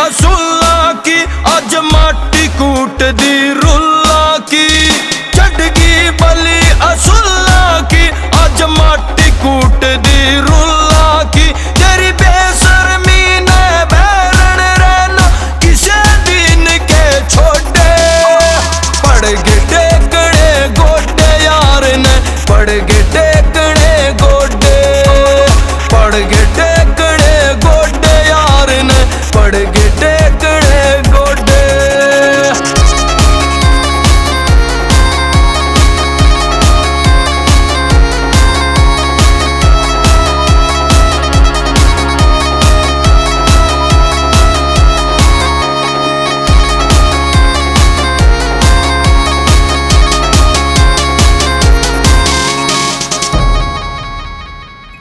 असूला की, अज माटी कूट दी रुला की। चढ़गी बली असूला की, अज माटी कूट दी रुला की। तेरी बेशर्मी ने बैरण रहना किसे दिन के छोड़े। पड़ गए टेकड़े गोडे यार ने, पड़ गए टेकड़े गोडे, पड़ गए टेकड़े गोडे यार ने, पड़ गए टेकड़े गोडे।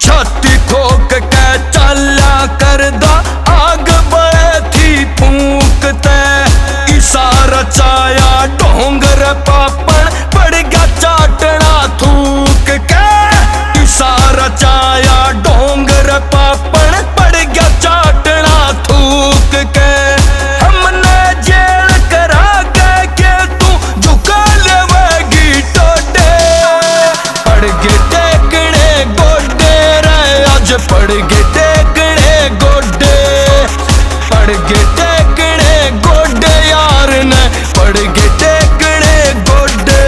छाती ठोक के चला करदा, आग बड़े थी फूकते। इशारा चाया डोंगर पापण, पड़ गया चाटना थूक के। इशारा चाया डोंगर पापण, पड़ गया चाटना थूक के। हमने जेल करा के तू झुका लेवेगी टोटे। पड़ गए टेकड़े गोडे रे, आज पड़ गए टेकड़े गोडे, पड़ गए टेकड़े गोडे यार ने, पड़ गए टेकड़े गोडे।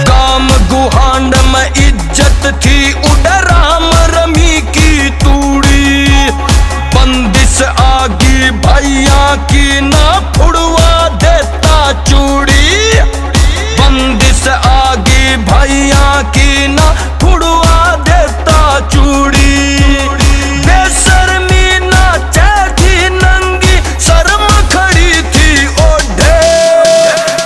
गाम गुहांड में इज्जत थी, उड़ राम रमी की तूड़ी। बंदिश आगी भैया की, ना फुड़वा देता चूड़ी। बंदिश आगी भैया की, ना फुड़वा देता चूड़ी। बेशर्मी ना थी नंगी, शर्म खड़ी थी ओढ़े।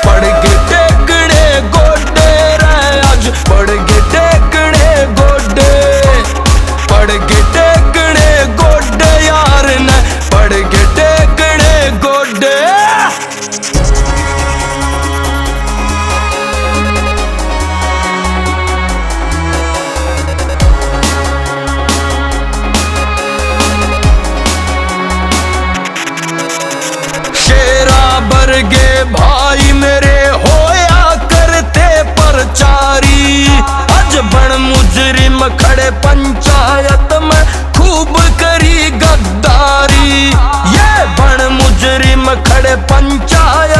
पड़ गए टेकड़े गोडे रे, आज पड़ गए टेकड़े गोडे, पड़ गए टेकड़े गोडे यार ने, पड़ गए टेकड़े गोडे। शेरा बरगे भाई मेरे होया करते प्रचारी। अज बन मुजरिम खड़े पंचायत में, खूब करी गद्दारी। ये बन मुजरिम खड़े पंचायत